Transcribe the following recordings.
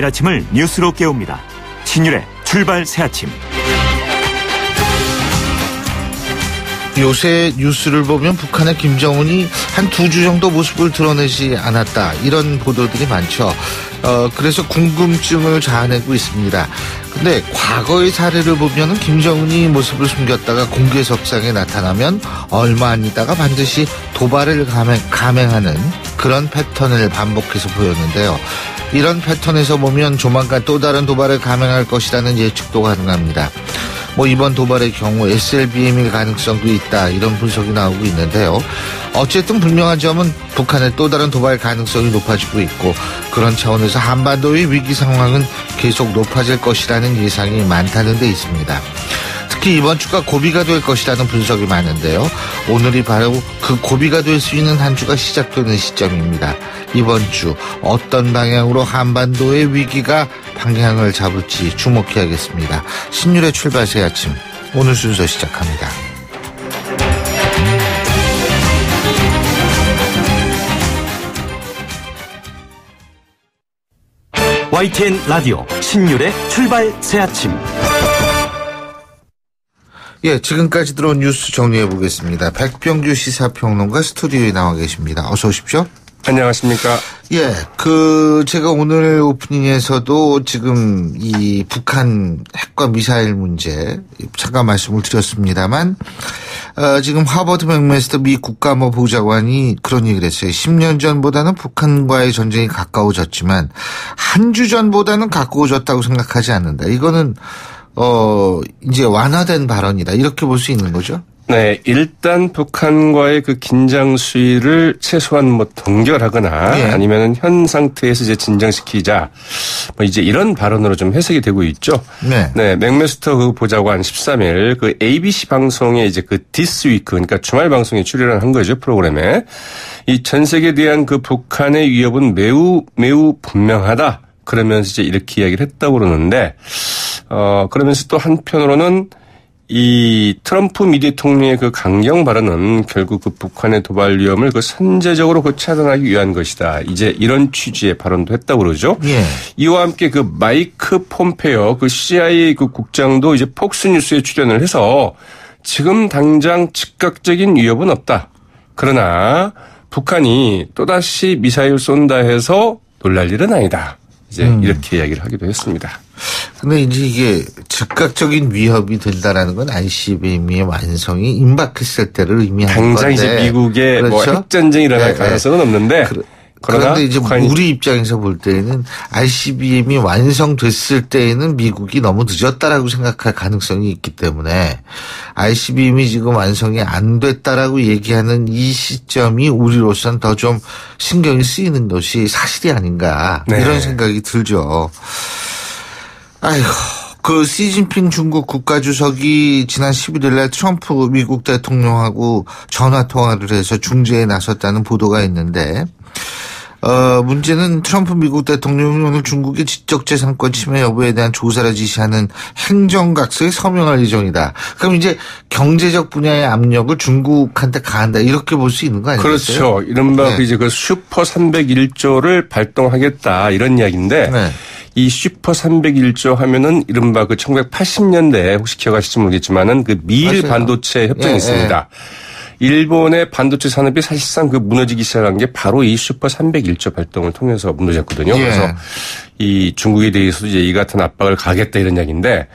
매일 아침을 뉴스로 깨웁니다. 신율의 출발 새아침. 요새 뉴스를 보면 북한의 김정은이 한 2주 정도 모습을 드러내지 않았다, 이런 보도들이 많죠. 그래서 궁금증을 자아내고 있습니다. 근데 과거의 사례를 보면은 김정은이 모습을 숨겼다가 공개석상에 나타나면 얼마 안 있다가 반드시 도발을 감행하는 그런 패턴을 반복해서 보였는데요. 이런 패턴에서 보면 조만간 또 다른 도발을 감행할 것이라는 예측도 가능합니다. 이번 도발의 경우 SLBM일 가능성도 있다, 이런 분석이 나오고 있는데요. 어쨌든 분명한 점은 북한의 또 다른 도발 가능성이 높아지고 있고, 그런 차원에서 한반도의 위기 상황은 계속 높아질 것이라는 예상이 많다는 데 있습니다. 특히 이번 주가 고비가 될 것이라는 분석이 많은데요. 오늘이 바로 그 고비가 될 수 있는 한 주가 시작되는 시점입니다. 이번 주 어떤 방향으로 한반도의 위기가 방향을 잡을지 주목해야겠습니다. 신율의 출발 새 아침, 오늘 순서 시작합니다. YTN 라디오 신율의 출발 새 아침. 지금까지 들어온 뉴스 정리해 보겠습니다. 백병규 시사평론가 스튜디오에 나와 계십니다. 어서 오십시오. 안녕하십니까. 제가 오늘 오프닝에서도 지금 이 북한 핵과 미사일 문제 잠깐 말씀을 드렸습니다만, 지금 하버드 맥메스터 미 국가안보 보좌관이 그런 얘기를 했어요. 10년 전보다는 북한과의 전쟁이 가까워졌지만 한 주 전보다는 가까워졌다고 생각하지 않는다. 이거는 이제 완화된 발언이다, 이렇게 볼 수 있는 거죠? 네, 일단 북한과의 그 긴장 수위를 최소한 동결하거나 아니면은 현 상태에서 이제 진정시키자, 이제 이런 발언으로 좀 해석이 되고 있죠. 네, 맥메스터 그 보좌관 13일 그 ABC 방송에 이제 그 디스 위크, 그러니까 주말 방송에 출연을 한 거죠, 프로그램에. 이 전 세계에 대한 그 북한의 위협은 매우 분명하다, 그러면서 이제 이렇게 이야기를 했다고 그러는데, 그러면서 또 한편으로는 이 트럼프 미 대통령의 그 강경 발언은 결국 그 북한의 도발 위험을 그 선제적으로 차단하기 위한 것이다, 이제 이런 취지의 발언도 했다고 그러죠. 이와 함께 그 마이크 폼페오 그 CIA 그 국장도 이제 폭스뉴스에 출연을 해서 지금 당장 즉각적인 위협은 없다, 그러나 북한이 또다시 미사일 쏜다 해서 놀랄 일은 아니다, 이제 이렇게 이야기를 하기도 했습니다. 근데 이제 이게 즉각적인 위협이 된다라는 건 ICBM의 완성이 임박했을 때를 의미하는 당장 건데. 이제 미국의 그렇죠? 핵전쟁이 일어날 가능성은 없는데. 그런데 이제 우리 입장에서 볼 때에는 ICBM이 완성됐을 때에는 미국이 너무 늦었다라고 생각할 가능성이 있기 때문에 ICBM이 지금 완성이 안 됐다라고 얘기하는 이 시점이 우리로서는 더 좀 신경이 쓰이는 것이 사실이 아닌가, 이런 생각이 들죠. 그 시진핑 중국 국가주석이 지난 11일 날 트럼프 미국 대통령하고 전화 통화를 해서 중재에 나섰다는 보도가 있는데, 문제는 트럼프 미국 대통령이 오늘 중국의 지적재산권 침해 여부에 대한 조사를 지시하는 행정각서에 서명할 예정이다. 그럼 이제 경제적 분야의 압력을 중국한테 가한다, 이렇게 볼 수 있는 거 아니겠어요? 그렇죠. 이른바 이제 그 슈퍼 301조를 발동하겠다, 이런 이야기인데. 이 슈퍼 301조 하면은 이른바 그 1980년대 혹시 기억하실지 모르겠지만은 그 미일 반도체 협정이 있습니다. 일본의 반도체 산업이 사실상 그 무너지기 시작한 게 바로 이 슈퍼 301조 발동을 통해서 무너졌거든요. 그래서 이 중국에 대해서도 이제 이 같은 압박을 가겠다, 이런 이야기인데,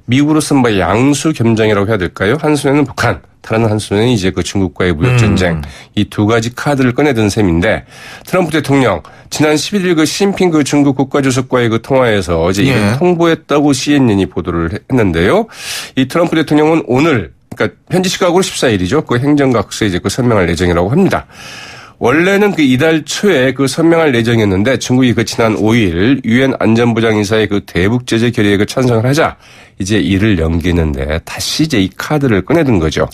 미국으로서는 양수 겸장이라고 해야 될까요? 한 손에는 북한, 다른 한 손에는 이제 그 중국과의 무역 전쟁, 이 두 가지 카드를 꺼내든 셈인데, 트럼프 대통령 지난 11일 그 시진핑 그 중국 국가주석과의 그 통화에서 어제 이를 통보했다고 CNN이 보도를 했는데요. 이 트럼프 대통령은 오늘, 그러니까 현지 시각으로 14일이죠. 그 행정각서에 이제 그 서명할 예정이라고 합니다. 원래는 그 이달 초에 그 서명할 예정이었는데 중국이 그 지난 5일 유엔 안전보장이사의 그 대북 제재 결의에 그 찬성을 하자 이제 이를 연기했는데 다시 이제 이 카드를 꺼내든 거죠.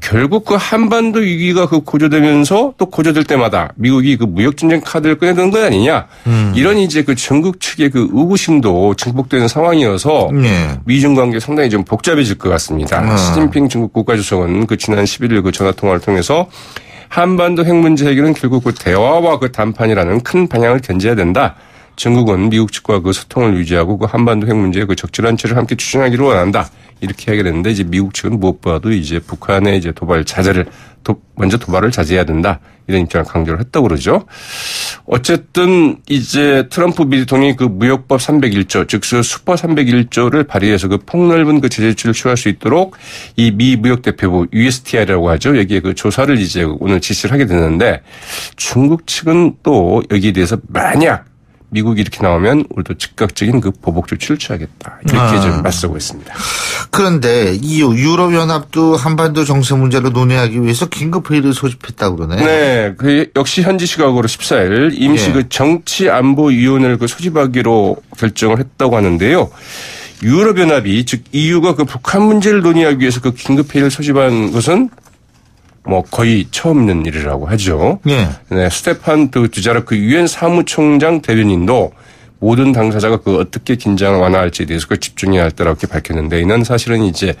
결국 그 한반도 위기가 그 고조되면서 또 고조될 때마다 미국이 그 무역전쟁 카드를 꺼내든 것 아니냐. 이런 이제 그 중국 측의 그 의구심도 증폭되는 상황이어서 미중 관계 상당히 좀 복잡해질 것 같습니다. 시진핑 중국 국가주석은 그 지난 11일 그 전화통화를 통해서 한반도 핵 문제 해결은 결국 그 대화와 그 담판이라는 큰 방향을 견제해야 된다. 정국은 미국 측과 그 소통을 유지하고 그 한반도 핵 문제에 그 적절한 처리를 함께 추진하기로 원한다. 이렇게 하게 됐는데 이제 미국 측은 무엇보다도 이제 북한의 이제 먼저 도발을 자제해야 된다. 이런 입장을 강조를 했다고 그러죠. 어쨌든 이제 트럼프 미 대통령이 그 무역법 301조, 즉 슈퍼 301조를 발의해서 그 폭넓은 그 제재 조치를 취할 수 있도록 이 미 무역대표부 USTR이라고 하죠. 여기에 그 조사를 이제 오늘 지시를 하게 됐는데 중국 측은 또 여기에 대해서 만약 미국이 이렇게 나오면 우리도 즉각적인 그 보복 조치를 취하겠다. 이렇게 좀 맞서고 있습니다. 그런데 EU, 유럽연합도 한반도 정세 문제를 논의하기 위해서 긴급회의를 소집했다고 그러네요. 네. 그 역시 현지 시각으로 14일 임시 그 정치안보위원회를 그 소집하기로 결정을 했다고 하는데요. 유럽연합이 즉 EU가 그 북한 문제를 논의하기 위해서 그 긴급회의를 소집한 것은 뭐 거의 처음 있는 일이라고 하죠. 네. 스테판 두자락 그 유엔 사무총장 대변인도 모든 당사자가 그 어떻게 긴장을 완화할지에 대해서 그 집중해야 할 때라고 이렇게 밝혔는데 이는 사실은 이제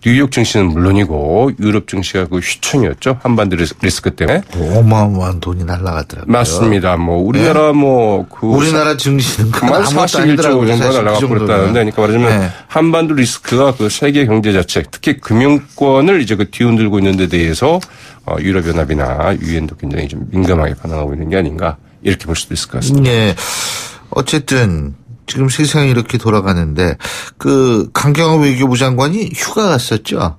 뉴욕 증시는 물론이고 유럽 증시가 그 휘청이었죠. 한반도 리스크 때문에. 어마어마한 돈이 날아가더라고요. 맞습니다. 뭐 우리나라 뭐 그 우리나라 증시는 그만 41조 정도 날아가고 그랬다는데 그러니까 말하자면 한반도 리스크가 그 세계 경제 자체 특히 금융권을 이제 그 뒤흔들고 있는 데 대해서 유럽연합이나 유엔도 굉장히 좀 민감하게 반응하고 있는 게 아닌가 이렇게 볼 수도 있을 것 같습니다. 네. 어쨌든 지금 세상이 이렇게 돌아가는데 그 강경화 외교부 장관이 휴가 갔었죠.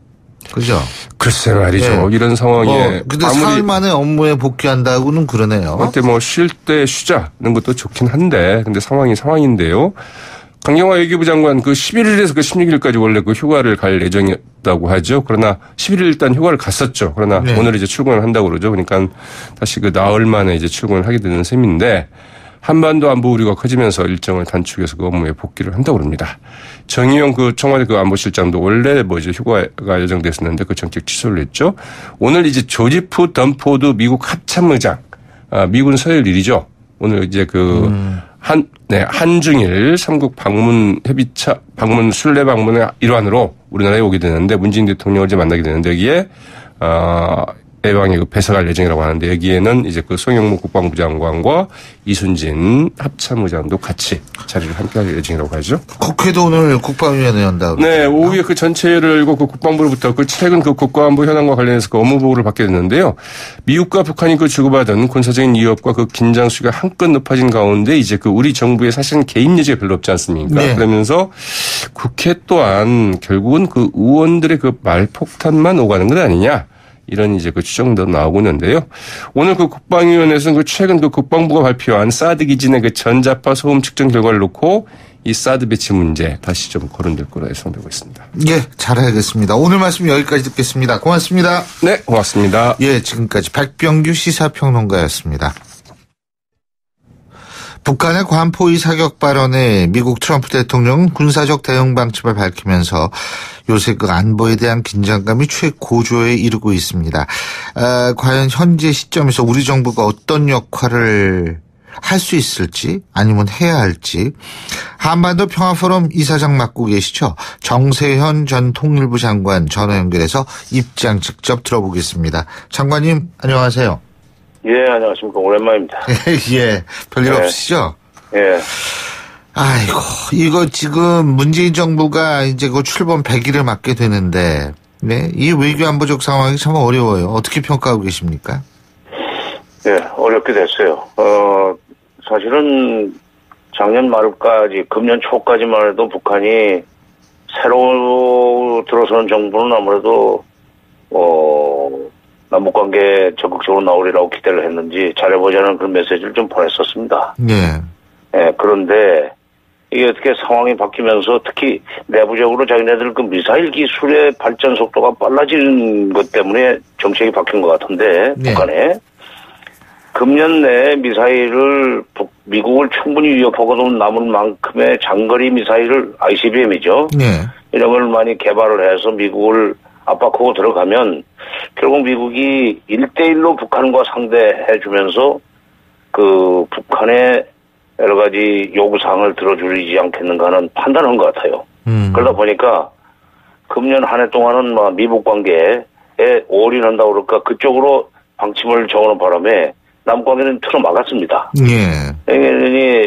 그죠? 글쎄 말이죠. 네. 이런 상황에. 근데 사흘 만에 업무에 복귀한다고는 그러네요. 그때 뭐 쉴 때 쉬자는 것도 좋긴 한데 근데 상황이 상황인데요. 강경화 외교부 장관 그 11일에서 그 16일까지 원래 그 휴가를 갈 예정이었다고 하죠. 그러나 11일 일단 휴가를 갔었죠. 그러나 네. 오늘 이제 출근을 한다고 그러죠. 그러니까 다시 그 나흘 만에 이제 출근을 하게 되는 셈인데 한반도 안보 우려가 커지면서 일정을 단축해서 그 업무에 복귀를 한다고 합니다. 정의용 그 청와대 그 안보실장도 원래 뭐 이제 휴가가 예정됐었는데 그 정책 취소를 했죠. 오늘 이제 조지프 덤포드 미국 합참의장, 미군 서열 일이죠. 오늘 이제 한중일 3국 방문 순례 방문의 일환으로 우리나라에 오게 되는데 문재인 대통령을 이제 만나게 되는데 여기에 예방에 그 배석할 예정이라고 하는데 여기에는 이제 그 송영무 국방부 장관과 이순진 합참의장도 같이 자리를 함께할 예정이라고 하죠. 국회도 오늘 국방위원회 연다고. 네, 오후에 그 전체를 열고 그 국방부로부터 그 최근 그 국가안보 현황과 관련해서 그 업무 보고를 받게 됐는데요. 미국과 북한이 그 주고받은 군사적인 위협과 그 긴장 수위가 한껏 높아진 가운데 이제 그 우리 정부의 사실은 개입 여지가 별로 없지 않습니까? 네. 그러면서 국회 또한 결국은 그 의원들의 그 말폭탄만 오가는 것 아니냐. 이런 이제 그 추정도 나오고 있는데요. 오늘 그 국방위원회에서는 그 최근 그 국방부가 발표한 사드 기진의 그 전자파 소음 측정 결과를 놓고 이 사드 배치 문제 다시 좀 거론될 거로 예상되고 있습니다. 예, 잘하겠습니다. 오늘 말씀 여기까지 듣겠습니다. 고맙습니다. 네, 고맙습니다. 예, 지금까지 백병규 시사평론가였습니다. 북한의 관포위 사격 발언에 미국 트럼프 대통령은 군사적 대응 방침을 밝히면서 요새 그 안보에 대한 긴장감이 최고조에 이르고 있습니다. 과연 현재 시점에서 우리 정부가 어떤 역할을 할 수 있을지 아니면 해야 할지 한반도 평화포럼 이사장 맡고 계시죠. 정세현 전 통일부 장관 전화 연결해서 입장 직접 들어보겠습니다. 장관님 안녕하세요. 예, 안녕하십니까. 오랜만입니다. 예, 별일 없으시죠? 예. 아이고, 이거 지금 문재인 정부가 이제 그 출범 100일을 맞게 되는데, 네, 이 외교 안보적 상황이 참 어려워요. 어떻게 평가하고 계십니까? 예, 어렵게 됐어요. 사실은 작년 말까지, 금년 초까지만 해도 북한이 새로 들어서는 정부는 아무래도, 남북관계 적극적으로 나오리라고 기대를 했는지 잘해보자는 그런 메시지를 좀 보냈었습니다. 네. 예, 그런데 이게 어떻게 상황이 바뀌면서 특히 내부적으로 자기네들 그 미사일 기술의 발전 속도가 빨라지는 것 때문에 정책이 바뀐 것 같은데, 네. 북한에. 금년 내에 미사일을 미국을 충분히 위협하고도 남을 만큼의 장거리 미사일을 ICBM이죠. 네. 이런 걸 많이 개발을 해서 미국을 압박하고 들어가면 결국 미국이 1대1로 북한과 상대해주면서 그 북한의 여러 가지 요구사항을 들어주지 않겠는가 하는 판단한 것 같아요. 그러다 보니까 금년 한 해 동안은 뭐 미북 관계에 올인한다고 그럴까 그쪽으로 방침을 정하는 바람에 남북관계는 틀어막았습니다. 예.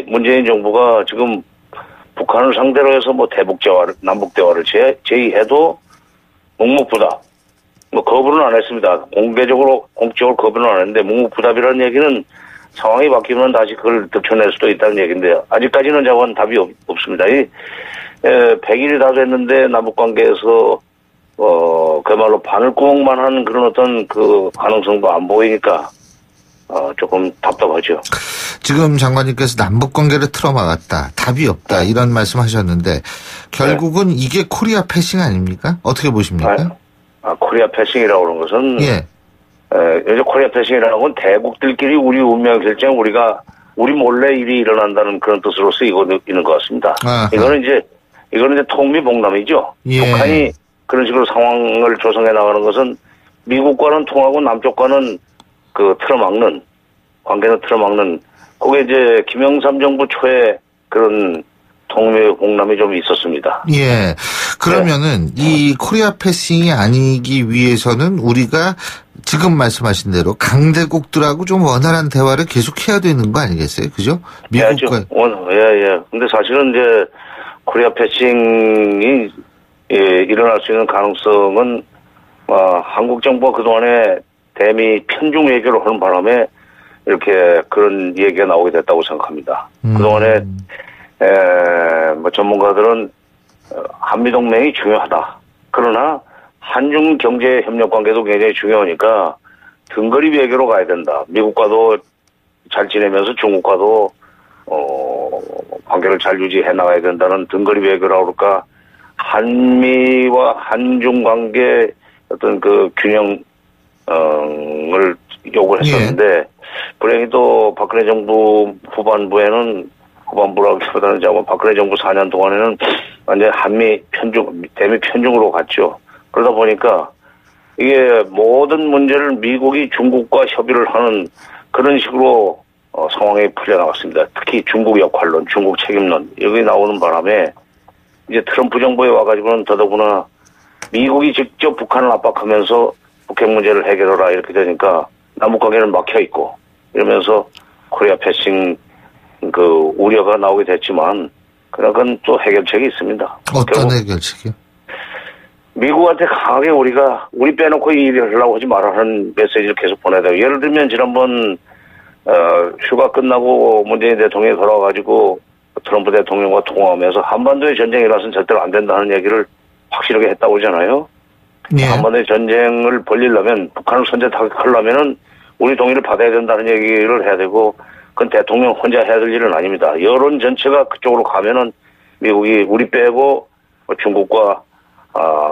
문재인 정부가 지금 북한을 상대로 해서 뭐 남북 대화를 제의해도 묵묵부답. 뭐 거부는 안 했습니다. 공적으로 거부는 안 했는데 묵묵부답이라는 얘기는 상황이 바뀌면 다시 그걸 덮쳐낼 수도 있다는 얘기인데 아직까지는 저건 답이 없습니다. 100일이 다 됐는데 남북관계에서 그야말로 바늘구멍만 한 그런 어떤 그 가능성도 안 보이니까 조금 답답하죠. 지금 장관님께서 남북관계를 틀어막았다. 답이 없다. 이런 말씀하셨는데 결국은 이게 코리아 패싱 아닙니까? 어떻게 보십니까? 코리아 패싱이라고 하는 것은 예. 요즘 코리아 패싱이라는 건 대국들끼리 우리 운명 결정 우리 몰래 일이 일어난다는 그런 뜻으로 쓰이고 있는 것 같습니다. 아하. 이거는 이제 통미봉남이죠. 예. 북한이 그런 식으로 상황을 조성해 나가는 것은 미국과는 통하고 남쪽과는 관계는 틀어막는, 그게 이제 김영삼 정부 초에 그런 통미봉남이 좀 있었습니다. 예. 그러면은 이 코리아 패싱이 아니기 위해서는 우리가 지금 말씀하신 대로 강대국들하고 좀 원활한 대화를 계속해야 되는 거 아니겠어요? 그죠? 미국과. 예. 근데 사실은 이제 코리아 패싱이 일어날 수 있는 가능성은 한국 정부가 그동안에 대미 편중 외교를 하는 바람에 이렇게 그런 얘기가 나오게 됐다고 생각합니다. 그동안에 뭐 전문가들은 한미동맹이 중요하다. 그러나 한중 경제 협력 관계도 굉장히 중요하니까 등거리 외교로 가야 된다. 미국과도 잘 지내면서 중국과도 관계를 잘 유지해 나가야 된다는 등거리 외교라고 그럴까. 한미와 한중 관계 어떤 그 균형을 요구를 했었는데 불행히도 박근혜 정부 후반부라기보다는 박근혜 정부 4년 동안에는 완전 대미 편중으로 갔죠. 그러다 보니까 이게 모든 문제를 미국이 중국과 협의를 하는 그런 식으로 상황이 풀려나갔습니다. 특히 중국 역할론, 중국 책임론 여기 나오는 바람에 이제 트럼프 정부에 와가지고는 더더구나 미국이 직접 북한을 압박하면서 북핵 문제를 해결하라 이렇게 되니까 남북관계는 막혀있고 이러면서 코리아 패싱 우려가 나오게 됐지만 그건 또 해결책이 있습니다. 어떤 해결책이요? 미국한테 강하게 우리 빼놓고 이 일을 하려고 하지 말라는 메시지를 계속 보내야 돼요. 예를 들면 지난번 휴가 끝나고 문재인 대통령이 돌아와가지고 트럼프 대통령과 통화하면서 한반도에 전쟁이 일어나서는 절대로 안 된다는 얘기를 확실하게 했다고 하잖아요. 예. 한반도에 전쟁을 벌리려면 북한을 선제 타격하려면은 우리 동의를 받아야 된다는 얘기를 해야 되고 그건 대통령 혼자 해야 될 일은 아닙니다. 여론 전체가 그쪽으로 가면은 미국이 우리 빼고 중국과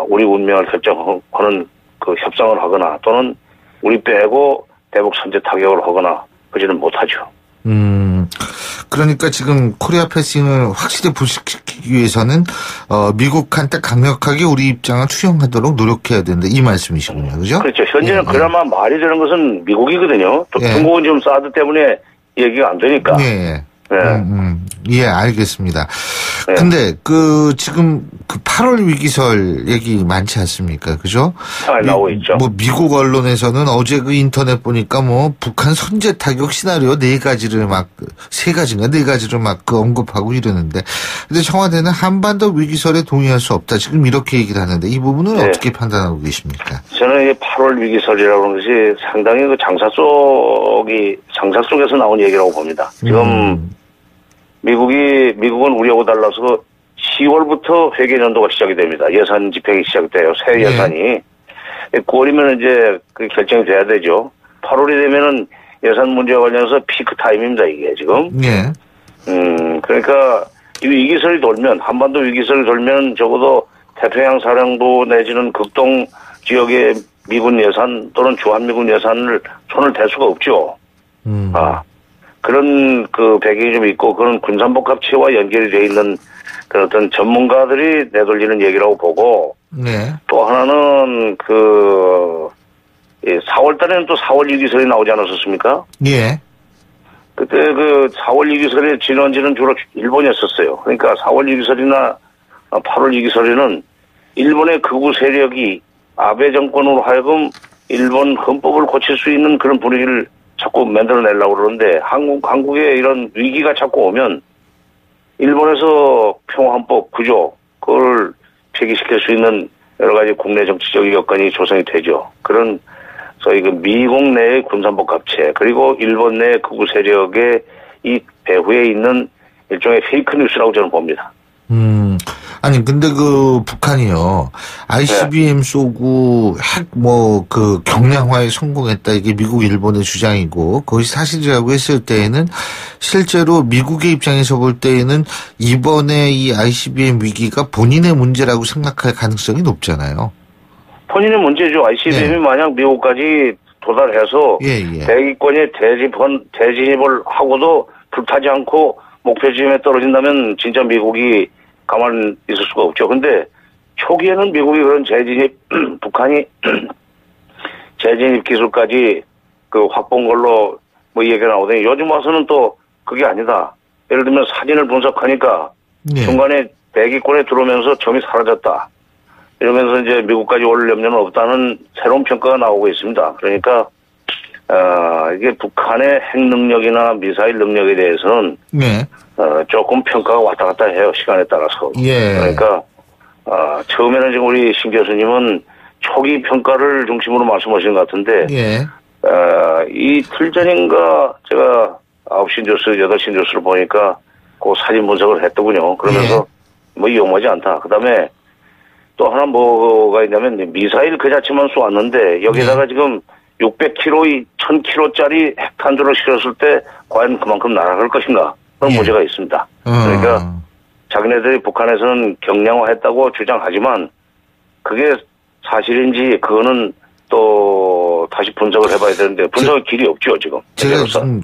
우리 운명을 결정하는 그 협상을 하거나 또는 우리 빼고 대북 선제 타격을 하거나 그지는 못하죠. 그러니까 지금 코리아 패싱을 확실히 부식시키기 위해서는 미국한테 강력하게 우리 입장을 투영하도록 노력해야 된다 이 말씀이시군요, 그죠? 그렇죠. 현재는 그나마 말이 되는 것은 미국이거든요. 또 중국은 지금 사드 때문에 얘기가 안 되니까. 예, 알겠습니다. 근데 지금 8월 위기설 얘기 많지 않습니까? 그죠? 나오고 있죠. 미국 언론에서는 어제 인터넷 보니까 북한 선제 타격 시나리오 4가지를 4가지를 언급하고 이러는데. 근데 청와대는 한반도 위기설에 동의할 수 없다. 지금 이렇게 얘기를 하는데 이 부분은 어떻게 판단하고 계십니까? 저는 이 8월 위기설이라고 하는 것이 상당히 장사 속에서 나온 얘기라고 봅니다. 지금 미국은 우리하고 달라서 10월부터 회계연도가 시작이 됩니다. 예산 집행이 시작돼요. 새 예산이. 9월이면 이제 그 결정이 돼야 되죠. 8월이 되면은 예산 문제와 관련해서 피크 타임입니다, 이게 지금. 그러니까 이 위기설이 돌면, 한반도 위기설이 돌면 적어도 태평양 사령부 내지는 극동 지역의 미군 예산 또는 주한미군 예산을 손을 댈 수가 없죠. 그런 배경이 좀 있고, 그런 군산복합체와 연결이 되어 있는 그런 어떤 전문가들이 내돌리는 얘기라고 보고, 또 하나는 4월 달에는 또 4월 위기설이 나오지 않았었습니까? 예. 그때 4월 위기설의 진원지는 주로 일본이었었어요. 그러니까 4월 위기설이나 8월 위기설에는 일본의 극우 세력이 아베 정권으로 하여금 일본 헌법을 고칠 수 있는 그런 분위기를 자꾸 만들어내려고 그러는데 한국에 이런 위기가 자꾸 오면 일본에서 평화헌법 구조 그걸 폐기시킬 수 있는 여러 가지 국내 정치적 여건이 조성이 되죠. 그런 소위 그 미국 내의 군산복 합체 그리고 일본 내 극우 세력의 이 배후에 있는 일종의 페이크 뉴스라고 저는 봅니다. 아니 근데 그 북한이요 ICBM 쏘고 핵 그 경량화에 성공했다 이게 미국 일본의 주장이고 그것이 사실이라고 했을 때에는 실제로 미국의 입장에서 볼 때에는 이번에 이 ICBM 위기가 본인의 문제라고 생각할 가능성이 높잖아요. 본인의 문제죠. ICBM이 만약 미국까지 도달해서 대기권에 대진입을 하고도 불타지 않고 목표 지점에 떨어진다면 진짜 미국이 가만히 있을 수가 없죠. 근데 초기에는 미국이 그런 재진입, 북한이 재진입 기술까지 그 확보한 걸로 뭐 얘기가 나오더니 요즘 와서는 또 그게 아니다. 예를 들면 사진을 분석하니까 중간에 대기권에 들어오면서 점이 사라졌다. 이러면서 이제 미국까지 올 염려는 없다는 새로운 평가가 나오고 있습니다. 그러니까 이게 북한의 핵 능력이나 미사일 능력에 대해서는 조금 평가가 왔다 갔다 해요. 시간에 따라서. 그러니까 처음에는 지금 우리 신 교수님은 초기 평가를 중심으로 말씀하신 것 같은데 이틀 전인가 제가 9시 뉴스, 8시 뉴스를 보니까 그 사진 분석을 했더군요. 그러면서 뭐 위험하지 않다. 그다음에 또 하나 뭐가 있냐면 미사일 그 자체만 쏘았는데 여기다가 지금 600kg, 1000kg짜리 핵탄두를 실었을 때 과연 그만큼 날아갈 것인가 그런 문제가 있습니다. 그러니까 자기네들이 북한에서는 경량화했다고 주장하지만 그게 사실인지 그거는 또 다시 분석을 해봐야 되는데 분석의 길이 없죠 지금. 제가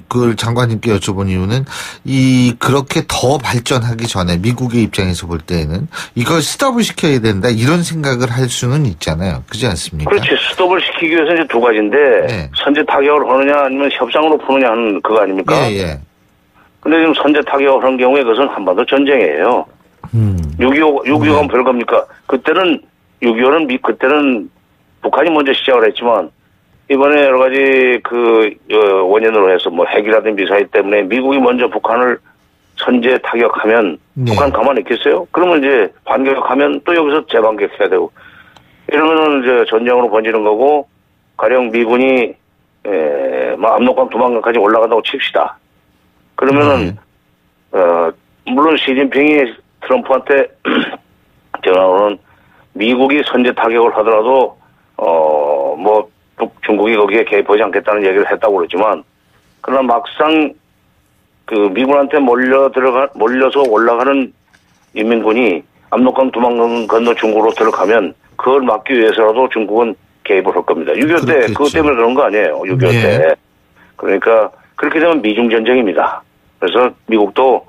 그 장관님께 여쭤본 이유는 그렇게 더 발전하기 전에 미국의 입장에서 볼 때에는 이걸 스톱을 시켜야 된다 이런 생각을 할 수는 있잖아요. 그렇지 않습니까? 그렇지. 스톱을 시키기 위해서 이제 두 가지인데 선제 타격을 하느냐 아니면 협상으로 푸느냐 하는 그거 아닙니까? 근데 지금 선제 타격을 하는 경우에 그것은 한반도 전쟁이에요. 6.25가 별겁니까? 그때는 6.25는 그때는 북한이 먼저 시작을 했지만 이번에 여러 가지 그 원인으로 해서 뭐 핵이라든지 미사일 때문에 미국이 먼저 북한을 선제 타격하면 북한 가만히 있겠어요? 그러면 이제 반격하면 또 여기서 재반격해야 되고 이러면은 이제 전쟁으로 번지는 거고 가령 미군이 압록강 두만강까지 올라간다고 칩시다. 그러면은 물론 시진핑이 트럼프한테 전화로는 미국이 선제 타격을 하더라도 뭐 중국이 거기에 개입하지 않겠다는 얘기를 했다고 그러지만 그러나 막상 그 미군한테 몰려서 올라가는 인민군이 압록강 두만강 건너 중국으로 들어가면 그걸 막기 위해서라도 중국은 개입을 할 겁니다. 6.25 때 그것 때문에 그런 거 아니에요. 6.25 때. 그러니까 그렇게 되면 미중전쟁입니다. 그래서 미국도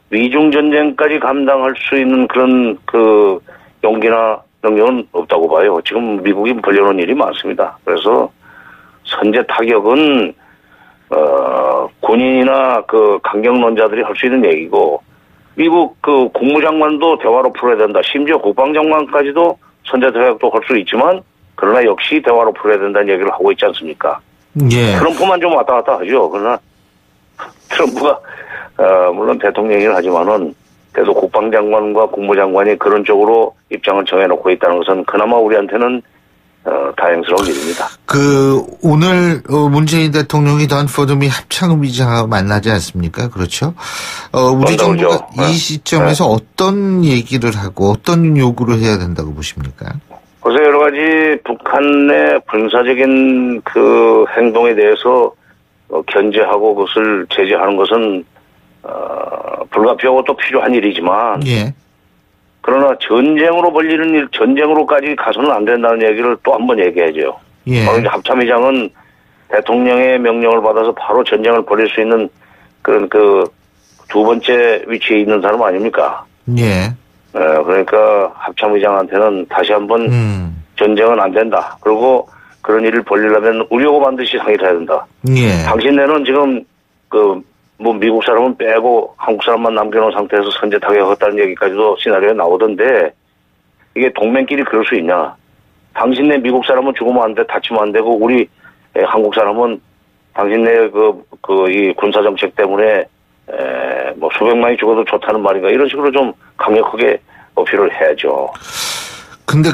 미중전쟁까지 감당할 수 있는 그런 그 용기나 능력은 없다고 봐요. 지금 미국이 벌려놓은 일이 많습니다. 그래서 선제 타격은 군인이나 그 강경론자들이 할 수 있는 얘기고 미국 그 국무장관도 대화로 풀어야 된다. 심지어 국방장관까지도 선제 타격도 할 수 있지만 그러나 역시 대화로 풀어야 된다는 얘기를 하고 있지 않습니까? 트럼프만 좀 왔다 갔다 하죠. 그러나 트럼프가 물론 대통령이긴 하지만은 그래도 국방장관과 국무장관이 그런 쪽으로 입장을 정해놓고 있다는 것은 그나마 우리한테는 다행스러운 일입니다. 오늘 문재인 대통령이 던포드 미 합창 의장하고 만나지 않습니까? 그렇죠? 우리 정부가 이 시점에서 어떤 얘기를 하고 어떤 요구를 해야 된다고 보십니까? 그래서 여러 가지 북한의 군사적인 그 행동에 대해서 견제하고 그것을 제재하는 것은 불가피하고 또 필요한 일이지만 그러나 전쟁으로 벌리는 일, 전쟁으로까지 가서는 안 된다는 얘기를 또 한 번 얘기해야죠. 합참의장은 대통령의 명령을 받아서 바로 전쟁을 벌일 수 있는 그런 그 두 번째 위치에 있는 사람 아닙니까? 그러니까 합참의장한테는 다시 한번 전쟁은 안 된다. 그리고 그런 일을 벌리려면 우리하고 반드시 상의를 해야 된다. 당신네는 지금 뭐 미국 사람은 빼고 한국 사람만 남겨놓은 상태에서 선제 타격했다는 얘기까지도 시나리오에 나오던데 이게 동맹끼리 그럴 수 있냐. 당신네 미국 사람은 죽으면 안 돼, 다치면 안 되고 우리 한국 사람은 당신네 이 군사정책 때문에, 뭐 수백만이 죽어도 좋다는 말인가 이런 식으로 좀 강력하게 어필을 해야죠. 근데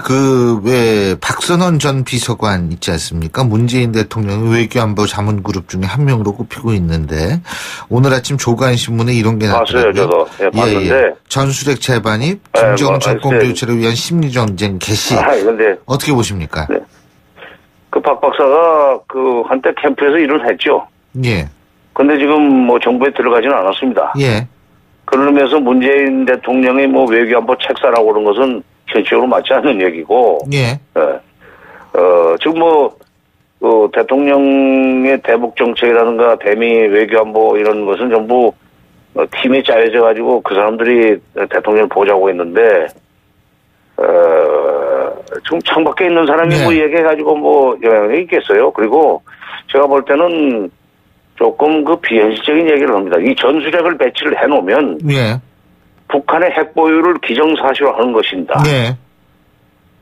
왜 박선원 전 비서관 있지 않습니까? 문재인 대통령이 외교안보 자문그룹 중에 한 명으로 꼽히고 있는데 오늘 아침 조간신문에 이런 게 나왔더라고요. 봤어요, 저도. 예, 봤는데. 예. 전술핵 재반입, 김정은 정권 교체를 위한 심리전쟁 개시. 근데 어떻게 보십니까? 네. 그 박 박사가 한때 캠프에서 일을 했죠. 예. 근데 지금 뭐 정부에 들어가지는 않았습니다. 예. 그러면서 문재인 대통령의 뭐 외교안보 책사라고 그런 것은 현실적으로 맞지 않는 얘기고. 예. 지금 대통령의 대북 정책이라든가 대미 외교안보 이런 것은 전부 팀이 짜여져 가지고 그 사람들이 대통령을 보좌하고 있는데, 지금 창밖에 있는 사람이 네. 뭐 얘기해가지고 뭐 영향이 있겠어요. 그리고 제가 볼 때는 조금 비현실적인 얘기를 합니다. 이 전술핵을 배치를 해놓으면 예. 북한의 핵 보유를 기정사실화하는 것입니다. 예.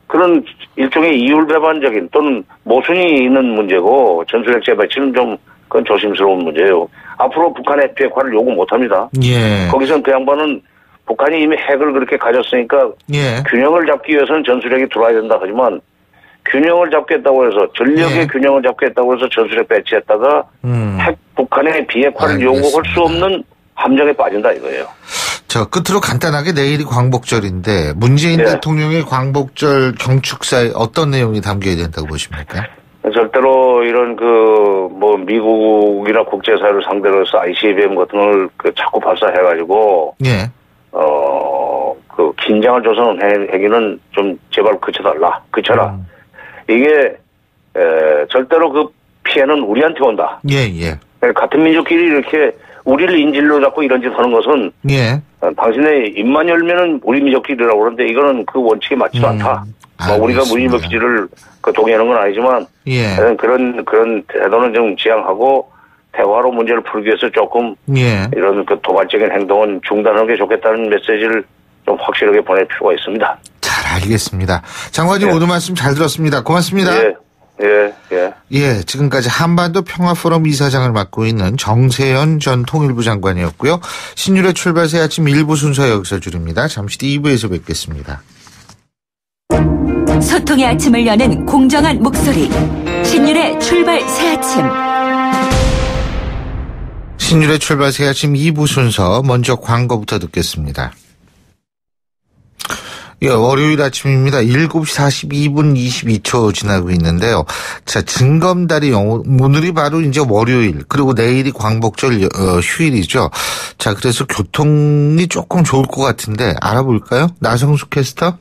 그런 일종의 이율배반적인 또는 모순이 있는 문제고 전술핵 재배치는 좀 그건 조심스러운 문제예요. 앞으로 북한의 비핵화를 요구 못합니다. 예. 거기선 그 양반은 북한이 이미 핵을 그렇게 가졌으니까 예. 균형을 잡기 위해서는 전술핵이 들어와야 된다 하지만 균형을 잡겠다고 해서 전력의 예. 균형을 잡겠다고 해서 전술핵 배치했다가 핵 북한의 비핵화를 알겠습니다. 요구할 수 없는 함정에 빠진다 이거예요. 끝으로 간단하게 내일이 광복절인데 문재인 네. 대통령의 광복절 경축사에 어떤 내용이 담겨야 된다고 보십니까? 절대로 이런 미국이나 국제사회를 상대로 해서 ICBM 같은 걸 자꾸 발사해가지고 예. 긴장을 조성하는 행위는 좀 제발 그쳐라. 이게 절대로 피해는 우리한테 온다. 예. 같은 민족끼리 이렇게 우리를 인질로 잡고 이런 짓 하는 것은 예. 당신의 입만 열면은 우리 민족끼리라고 그러는데 이거는 그 원칙에 맞지도 않다. 우리가 우리 민족끼리를 동의하는 건 아니지만 예. 그런 태도는 좀 지양하고 대화로 문제를 풀기 위해서 조금 예. 이런 도발적인 행동은 중단하는 게 좋겠다는 메시지를 좀 확실하게 보낼 필요가 있습니다. 잘 알겠습니다. 장관님 오늘 말씀 잘 들었습니다. 고맙습니다. 예. 지금까지 한반도 평화포럼 이사장을 맡고 있는 정세현 전 통일부 장관이었고요. 신율의 출발새 아침 1부 순서 여기서 줄입니다. 잠시 뒤 2부에서 뵙겠습니다. 소통의 아침을 여는 공정한 목소리. 신율의 출발 새 아침. 신율의 출발 새 아침 2부 순서 먼저 광고부터 듣겠습니다. 월요일 아침입니다. 7시 42분 22초 지나고 있는데요. 자, 징검다리 오늘이 바로 이제 월요일, 그리고 내일이 광복절 휴일이죠. 자, 그래서 교통이 조금 좋을 것 같은데 알아볼까요? 나성숙 캐스터?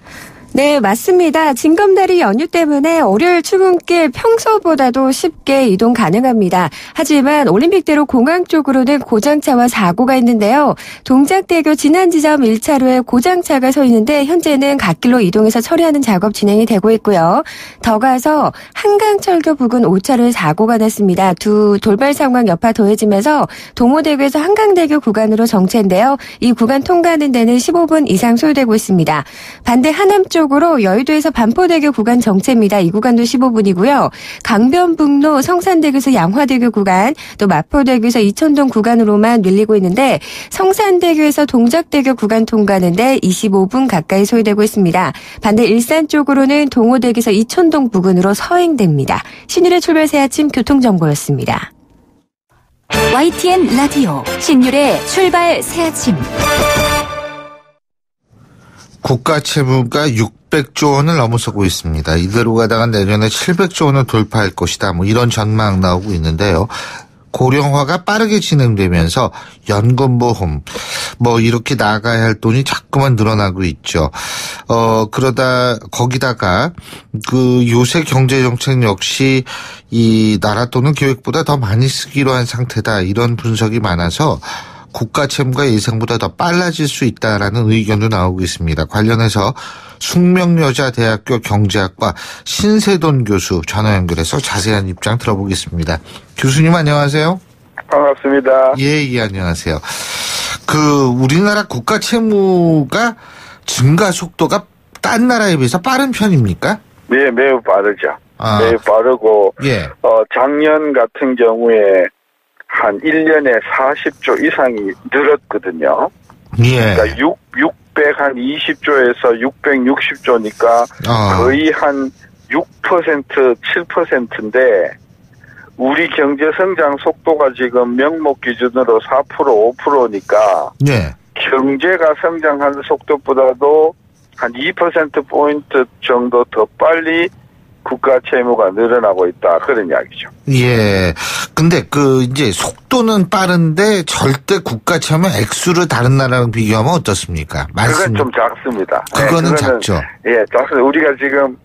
네, 맞습니다. 징검다리 연휴 때문에 월요일 출근길 평소보다도 쉽게 이동 가능합니다. 하지만 올림픽대로 공항 쪽으로는 고장차와 사고가 있는데요. 동작대교 진안지점 1차로에 고장차가 서 있는데 현재는 갓길로 이동해서 처리하는 작업 진행이 되고 있고요. 더 가서 한강철교 부근 5차로에 사고가 났습니다. 두 돌발 상황 여파 더해지면서 동호대교에서 한강대교 구간으로 정체인데요. 이 구간 통과하는 데는 15분 이상 소요되고 있습니다. 반대 하남 쪽으로 여의도에서 반포대교 구간 정체입니다. 이 구간도 15분이고요. 강변북로 성산대교에서 양화대교 구간, 또 마포대교에서 이천동 구간으로만 밀리고 있는데 성산대교에서 동작대교 구간 통과하는데 25분 가까이 소요되고 있습니다. 반대 일산 쪽으로는 동호대교에서 이천동 부근으로 서행됩니다. 신율의 출발 새 아침 교통정보였습니다. YTN 라디오 신율의 출발 새 아침. 국가 채무가 600조 원을 넘어서고 있습니다. 이대로 가다가 내년에 700조 원을 돌파할 것이다. 이런 전망 나오고 있는데요. 고령화가 빠르게 진행되면서 연금보험 이렇게 나가야 할 돈이 자꾸만 늘어나고 있죠. 거기다가 요새 경제정책 역시 이 나라 돈은 계획보다 더 많이 쓰기로 한 상태다. 이런 분석이 많아서 국가 채무가 예상보다 더 빨라질 수 있다라는 의견도 나오고 있습니다. 관련해서 숙명여자대학교 경제학과 신세돈 교수 전화 연결해서 자세한 입장 들어보겠습니다. 교수님 안녕하세요. 반갑습니다. 예, 안녕하세요. 우리나라 국가 채무가 증가 속도가 딴 나라에 비해서 빠른 편입니까? 네, 매우 빠르죠. 매우 빠르고 작년 같은 경우에 한 1년에 40조 이상이 늘었거든요. 그러니까 620조에서 660조니까 거의 한 6%, 7%인데 우리 경제 성장 속도가 지금 명목 기준으로 4%, 5%니까 경제가 성장하는 속도보다도 한 2%포인트 정도 더 빨리 국가 채무가 늘어나고 있다. 그런 이야기죠. 예. 근데 이제 속도는 빠른데 절대 국가 채무 액수를 다른 나라랑 비교하면 어떻습니까? 그건 좀 작습니다. 그거는 작죠. 예, 작습니다. 우리가 지금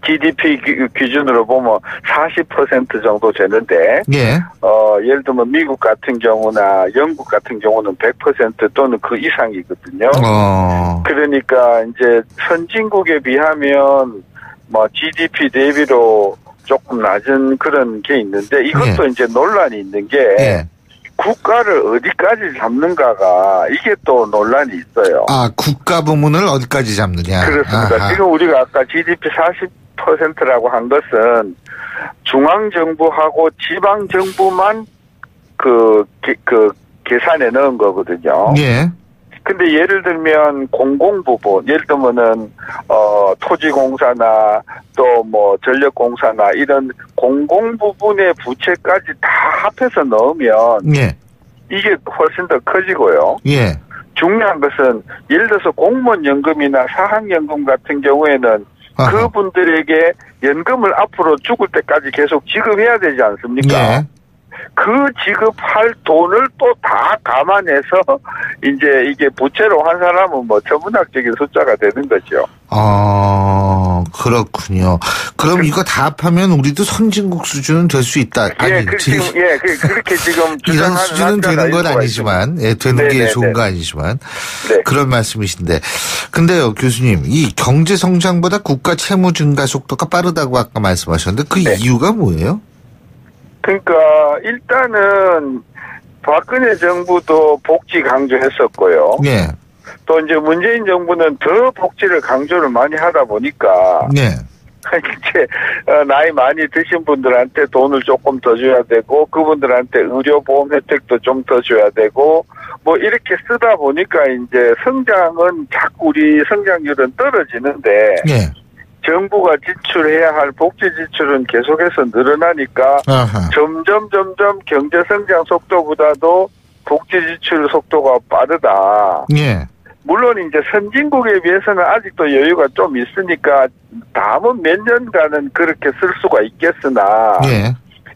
GDP 기준으로 보면 40% 정도 되는데, 예를 들면 미국 같은 경우나 영국 같은 경우는 100% 또는 그 이상이거든요. 그러니까 이제 선진국에 비하면 GDP 대비로 조금 낮은 그런 게 있는데 이것도 이제 논란이 있는 게 국가를 어디까지 잡는가가 이게 또 논란이 있어요. 국가 부문을 어디까지 잡느냐. 그렇습니다. 지금 우리가 아까 GDP 40%라고 한 것은 중앙정부하고 지방정부만 계산에 넣은 거거든요. 근데 예를 들면 공공부분, 예를 들면은 토지공사나 또 전력공사나 이런 공공부분의 부채까지 다 합해서 넣으면 이게 훨씬 더 커지고요. 중요한 것은 예를 들어서 공무원 연금이나 사학연금 같은 경우에는 그분들에게 연금을 앞으로 죽을 때까지 계속 지급해야 되지 않습니까? 그 지급할 돈을 또 다 감안해서 이제 이게 부채로 환산하면 천문학적인 숫자가 되는 거죠. 그렇군요. 그럼 이거 다 합하면 우리도 선진국 수준은 될 수 있다. 그렇게 지금 이런 수준은 되는 건 아니지만, 되는 게 좋은 거 아니지만 그런 말씀이신데, 근데요 교수님, 이 경제 성장보다 국가 채무 증가 속도가 빠르다고 아까 말씀하셨는데 그 이유가 뭐예요? 그러니까 일단은 박근혜 정부도 복지 강조했었고요. 또 이제 문재인 정부는 더 복지를 강조를 많이 하다 보니까 이제 나이 많이 드신 분들한테 돈을 조금 더 줘야 되고 그분들한테 의료보험 혜택도 좀 더 줘야 되고 이렇게 쓰다 보니까 이제 성장은 자꾸 우리 성장률은 떨어지는데 정부가 지출해야 할 복지 지출은 계속해서 늘어나니까 점점 경제 성장 속도보다도 복지 지출 속도가 빠르다. 물론 이제 선진국에 비해서는 아직도 여유가 좀 있으니까 남은 몇 년간은 그렇게 쓸 수가 있겠으나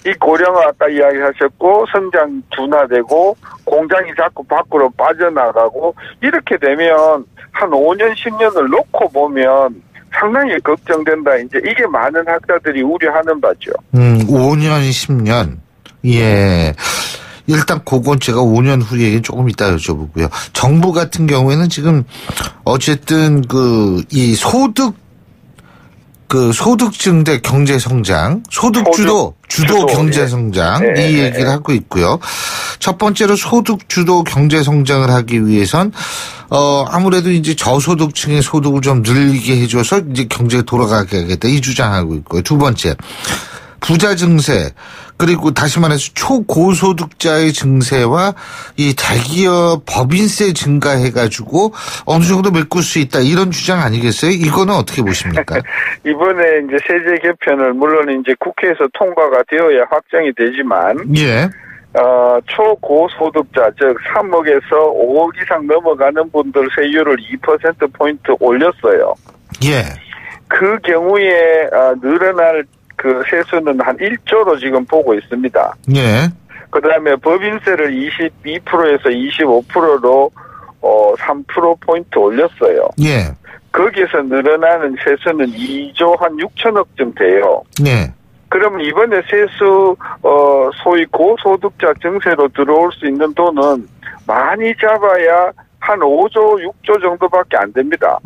이 고령화 아까 이야기하셨고 성장 둔화되고 공장이 자꾸 밖으로 빠져나가고 이렇게 되면 한 5년 10년을 놓고 보면 상당히 걱정된다. 이제 이게 많은 학자들이 우려하는 바죠. 5년, 10년. 일단 그건 제가 5년 후에 얘기 조금 이따 여쭤보고요. 정부 같은 경우에는 지금 어쨌든 이 소득 증대 경제 성장, 소득 주도 경제 성장 이 얘기를 하고 있고요. 첫 번째로 소득 주도 경제 성장을 하기 위해선 아무래도 이제 저소득층의 소득을 좀 늘리게 해줘서 이제 경제가 돌아가게 하겠다 이 주장하고 있고요. 두 번째, 부자 증세, 그리고 다시 말해서 초고소득자의 증세와 이 대기업 법인세 증가해가지고 어느 정도 메꿀 수 있다 이런 주장 아니겠어요? 이거는 어떻게 보십니까? 이번에 이제 세제 개편을 물론 이제 국회에서 통과가 되어야 확정이 되지만 초고소득자 즉 3억에서 5억 이상 넘어가는 분들 세율을 2%포인트 올렸어요. 그 경우에 늘어날 그 세수는 한 1조로 지금 보고 있습니다. 그 다음에 법인세를 22%에서 25%로 3%포인트 올렸어요. 거기에서 늘어나는 세수는 2조 한 6천억쯤 돼요. 그러면 이번에 세수, 소위 고소득자 증세로 들어올 수 있는 돈은 많이 잡아야 한 5조, 6조 정도밖에 안 됩니다.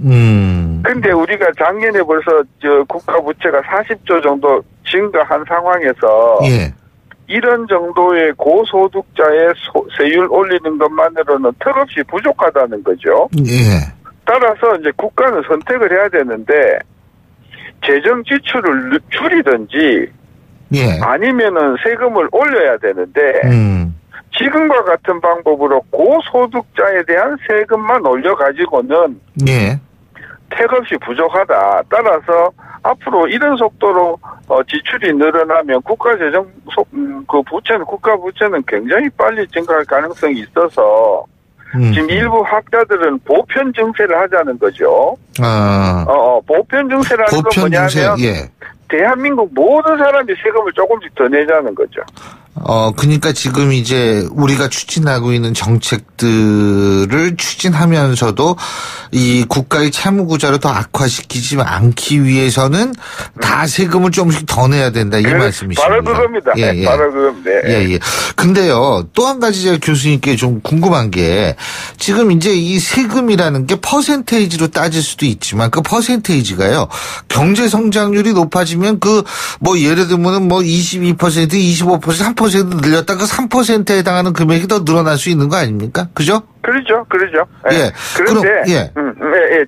근데 우리가 작년에 벌써 국가 부채가 40조 정도 증가한 상황에서 이런 정도의 고소득자의 세율 올리는 것만으로는 턱없이 부족하다는 거죠. 따라서 이제 국가는 선택을 해야 되는데 재정 지출을 줄이든지 예. 아니면은 세금을 올려야 되는데 지금과 같은 방법으로 고소득자에 대한 세금만 올려가지고는 예. 택없이 부족하다. 따라서 앞으로 이런 속도로 지출이 늘어나면 국가 부채는 굉장히 빨리 증가할 가능성이 있어서 지금 일부 학자들은 보편 증세를 하자는 거죠. 보편 증세라는 건 뭐냐면 예. 대한민국 모든 사람이 세금을 조금씩 더 내자는 거죠. 그러니까 지금 이제 우리가 추진하고 있는 정책들을 추진하면서도 이 국가의 채무 구조를 더 악화시키지 않기 위해서는 다 세금을 조금씩 더 내야 된다 이 말씀이십니다. 바로 그겁니다. 예. 바로 그겁니다. 예. 근데요, 또 한 가지 제가 교수님께 좀 궁금한 게 지금 이제 이 세금이라는 게 퍼센테이지로 따질 수도 있지만 그 퍼센테이지가요, 경제 성장률이 높아지면 예를 들면은 22%, 25%, 3% 늘렸다 그 3%에 해당하는 금액이 더 늘어날 수 있는 거 아닙니까? 그죠? 그렇죠. 예. 그런데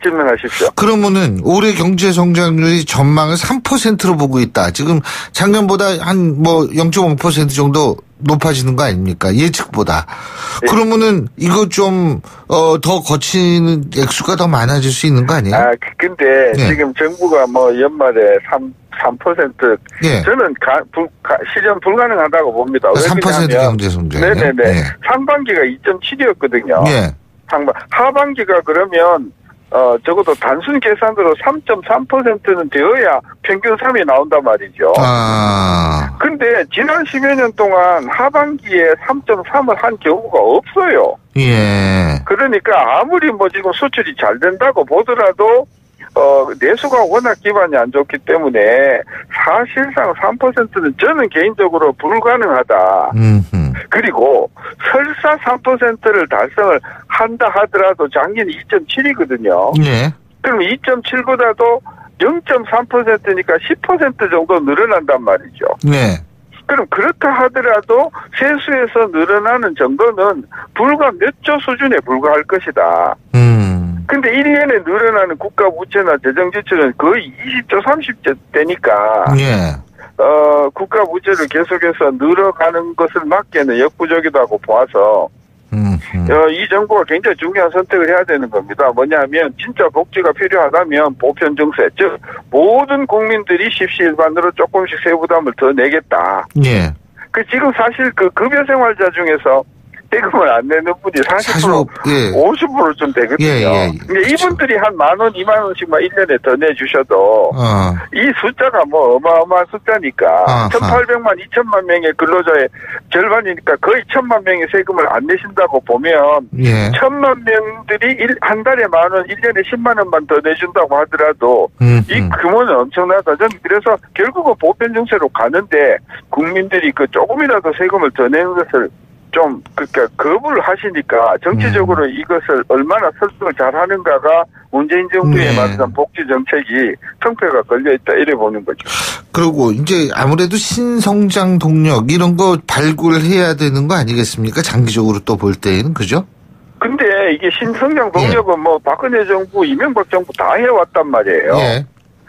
질문하십시오. 그러면은 올해 경제 성장률이 전망을 3%로 보고 있다. 지금 작년보다 한 0.5% 정도 높아지는 거 아닙니까? 예측보다. 예. 그러면은 이거 좀 더 거치는 액수가 더 많아질 수 있는 거 아니에요? 근데 지금 정부가 연말에 3% 예. 저는 실현 불가능하다고 봅니다. 3% 경제 성장. 네네네. 상반기가 2.7이었거든요. 예. 하반기가 그러면 적어도 단순 계산으로 3.3%는 되어야 평균 3이 나온단 말이죠. 근데 지난 10여 년 동안 하반기에 3.3을 한 경우가 없어요. 예. 그러니까 아무리 지금 수출이 잘 된다고 보더라도 내수가 워낙 기반이 안 좋기 때문에 사실상 3%는 저는 개인적으로 불가능하다. 그리고 설사 3%를 달성을 한다 하더라도 작년 2.7이거든요. 예. 그럼 2.7보다도 0.3%니까 10% 정도 늘어난단 말이죠. 네. 그럼 그렇다 하더라도 세수에서 늘어나는 정도는 불과 몇 조 수준에 불과할 것이다. 근데 1년에 늘어나는 국가 부채나 재정 지출은 거의 20조, 30조 되니까. 예. 국가 부채를 계속해서 늘어가는 것을 막기에는 역부족이라고 봐서, 이 정부가 굉장히 중요한 선택을 해야 되는 겁니다. 뭐냐면, 진짜 복지가 필요하다면 보편 증세, 즉, 모든 국민들이 십시일반으로 조금씩 세부담을 더 내겠다. 예. 지금 사실 급여 생활자 중에서 세금을 안 내는 분이 40%, 50%좀 되거든요. 근데 이분들이 한 10,000원, 20,000원씩만 1년에 더 내주셔도, 이 숫자가 어마어마한 숫자니까, 1,800만, 2,000만 명의 근로자의 절반이니까 거의 1,000만 명의 세금을 안 내신다고 보면, 1,000만 명들이 한 달에 10,000원, 1년에 10만 원만 더 내준다고 하더라도, 이 규모는 엄청나다. 저는 그래서 결국은 보편 증세로 가는데, 국민들이 조금이라도 세금을 더 내는 것을 그러니까 거부를 하시니까 정치적으로 이것을 얼마나 설득을 잘 하는가가 문재인 정부에 맞선 복지 정책이 성패가 걸려있다 이래 보는 거죠. 그리고 이제 아무래도 신성장 동력 이런 거 발굴해야 되는 거 아니겠습니까? 장기적으로 또 볼 때에는 그죠? 근데 이게 신성장 동력은 박근혜 정부, 이명박 정부 다 해왔단 말이에요. 예.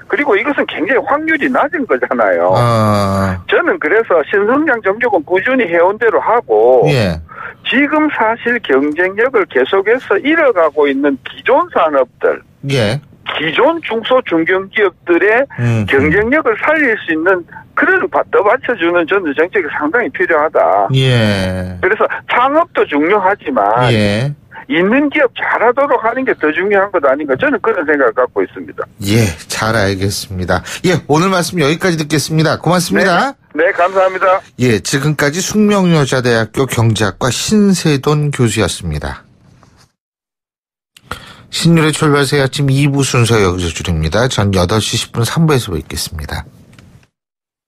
그리고 이것은 굉장히 확률이 낮은 거잖아요. 저는 그래서 신성장 정책은 꾸준히 해온 대로 하고 지금 사실 경쟁력을 계속해서 잃어가고 있는 기존 산업들, 기존 중소 중견기업들의 경쟁력을 살릴 수 있는 그런 떠받쳐주는 저는 정책이 상당히 필요하다. 그래서 창업도 중요하지만 있는 기업 잘하도록 하는 게 더 중요한 것 아닌가 저는 그런 생각을 갖고 있습니다. 잘 알겠습니다. 오늘 말씀 여기까지 듣겠습니다. 고맙습니다. 네, 감사합니다. 지금까지 숙명여자대학교 경제학과 신세돈 교수였습니다. 신율의 출발새 아침 2부 순서 여기서 줄입니다. 전 8시 10분 3부에서 뵙겠습니다.